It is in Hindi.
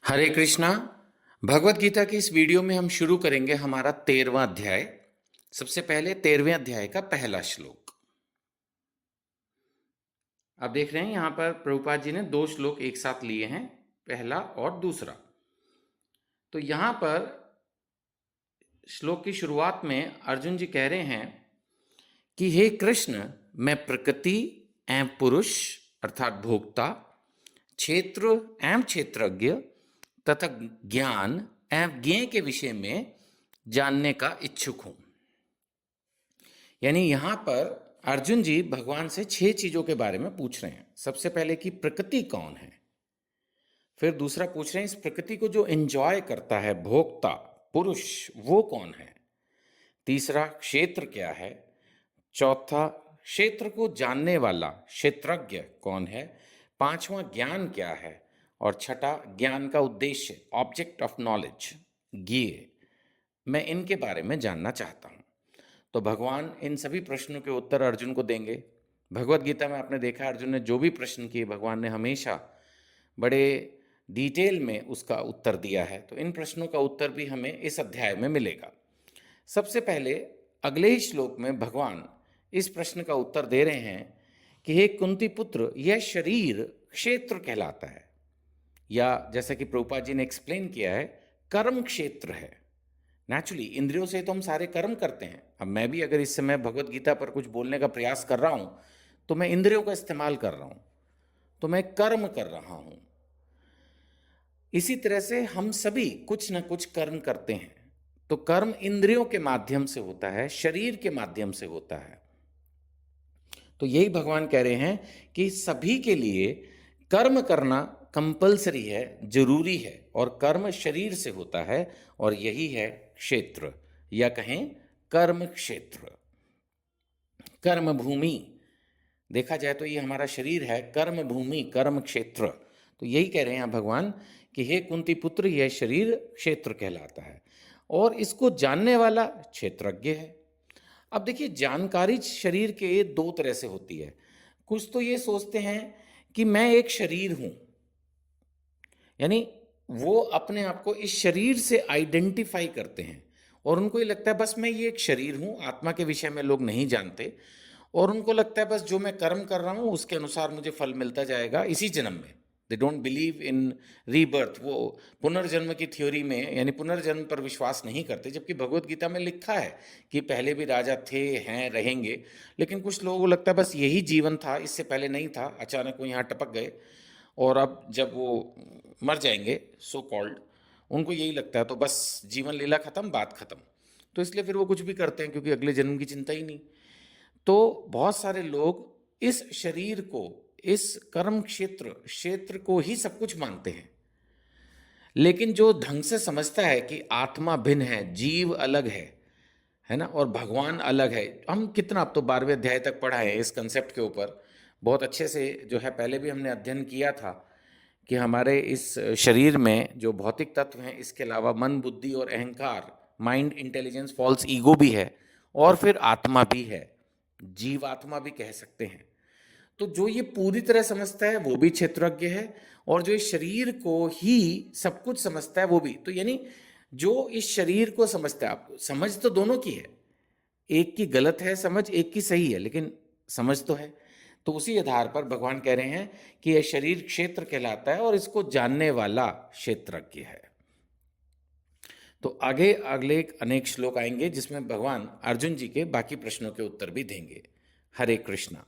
हरे कृष्णा। भगवत गीता की इस वीडियो में हम शुरू करेंगे हमारा 13वां अध्याय। सबसे पहले 13वें अध्याय का पहला श्लोक। आप देख रहे हैं यहाँ पर प्रभुपाद जी ने 2 श्लोक एक साथ लिए हैं, पहला और दूसरा। तो यहाँ पर श्लोक की शुरुआत में अर्जुन जी कह रहे हैं कि हे कृष्ण, मैं प्रकृति एवं पुरुष अर्थात भोक्ता, क्षेत्र एवं क्षेत्रज्ञ तथा ज्ञान एवं ज्ञेय के विषय में जानने का इच्छुक हूं। यानी यहां पर अर्जुन जी भगवान से 6 चीजों के बारे में पूछ रहे हैं। सबसे पहले कि प्रकृति कौन है, फिर दूसरा पूछ रहे हैं इस प्रकृति को जो एंजॉय करता है भोक्ता पुरुष वो कौन है, तीसरा क्षेत्र क्या है, चौथा क्षेत्र को जानने वाला क्षेत्रज्ञ कौन है, पांचवा ज्ञान क्या है, और छठा ज्ञान का उद्देश्य ऑब्जेक्ट ऑफ नॉलेज ज्ञेय। मैं इनके बारे में जानना चाहता हूं। तो भगवान इन सभी प्रश्नों के उत्तर अर्जुन को देंगे। भगवत गीता में आपने देखा अर्जुन ने जो भी प्रश्न किए भगवान ने हमेशा बड़े डिटेल में उसका उत्तर दिया है। तो इन प्रश्नों का उत्तर भी हमें इस अध्याय में मिलेगा। सबसे पहले अगले ही श्लोक में भगवान इस प्रश्न का उत्तर दे रहे हैं कि हे कुंती पुत्र, यह शरीर क्षेत्र कहलाता है, या जैसा कि प्रभुपाद जी ने एक्सप्लेन किया है कर्म क्षेत्र है। नेचुरली इंद्रियों से तो हम सारे कर्म करते हैं। अब मैं भी अगर इस समय भगवत गीता पर कुछ बोलने का प्रयास कर रहा हूं तो मैं इंद्रियों का इस्तेमाल कर रहा हूं, तो मैं कर्म कर रहा हूं। इसी तरह से हम सभी कुछ ना कुछ कर्म करते हैं। तो कर्म इंद्रियों के माध्यम से होता है, शरीर के माध्यम से होता है। तो यही भगवान कह रहे हैं कि सभी के लिए कर्म करना कंपलसरी है, जरूरी है, और कर्म शरीर से होता है, और यही है क्षेत्र, या कहें कर्म क्षेत्र, कर्म भूमि। देखा जाए तो ये हमारा शरीर है, कर्म भूमि, कर्म क्षेत्र। तो यही कह रहे हैं भगवान कि हे कुंती पुत्र, यह शरीर क्षेत्र कहलाता है और इसको जानने वाला क्षेत्रज्ञ है। अब देखिए, जानकारी शरीर के 2 तरह से होती है। कुछ तो ये सोचते हैं कि मैं एक शरीर हूं, यानी वो अपने आप को इस शरीर से आइडेंटिफाई करते हैं और उनको ये लगता है बस मैं ये एक शरीर हूं। आत्मा के विषय में लोग नहीं जानते और उनको लगता है बस जो मैं कर्म कर रहा हूं उसके अनुसार मुझे फल मिलता जाएगा इसी जन्म में। They don't believe in rebirth. वो पुनर्जन्म की थ्योरी में यानी पुनर्जन्म पर विश्वास नहीं करते, जबकि भगवत गीता में लिखा है कि पहले भी राजा थे, हैं, रहेंगे। लेकिन कुछ लोगों को लगता है बस यही जीवन था, इससे पहले नहीं था, अचानक वो यहाँ टपक गए और अब जब वो मर जाएंगे सो कॉल्ड, उनको यही लगता है तो बस जीवन लीला खत्म, बात खत्म। तो इसलिए फिर वो कुछ भी करते हैं क्योंकि अगले जन्म की चिंता ही नहीं। तो बहुत सारे लोग इस शरीर को, इस कर्म क्षेत्र को ही सब कुछ मानते हैं। लेकिन जो ढंग से समझता है कि आत्मा भिन्न है, जीव अलग है ना, और भगवान अलग है। हम कितना, अब तो 12वें अध्याय तक पढ़ा है इस कंसेप्ट के ऊपर बहुत अच्छे से, जो है पहले भी हमने अध्ययन किया था कि हमारे इस शरीर में जो भौतिक तत्व हैं, इसके अलावा मन, बुद्धि और अहंकार, माइंड, इंटेलिजेंस, फॉल्स ईगो भी है, और फिर आत्मा भी है, जीवात्मा भी कह सकते हैं। तो जो ये पूरी तरह समझता है वो भी क्षेत्रज्ञ है, और जो इस शरीर को ही सब कुछ समझता है वो भी। तो यानी जो इस शरीर को समझता है, आप समझ तो दोनों की है, एक की गलत है समझ, एक की सही है, लेकिन समझ तो है। तो उसी आधार पर भगवान कह रहे हैं कि यह शरीर क्षेत्र कहलाता है और इसको जानने वाला क्षेत्रज्ञ है। तो आगे अगले अनेक श्लोक आएंगे जिसमें भगवान अर्जुन जी के बाकी प्रश्नों के उत्तर भी देंगे। हरे कृष्णा।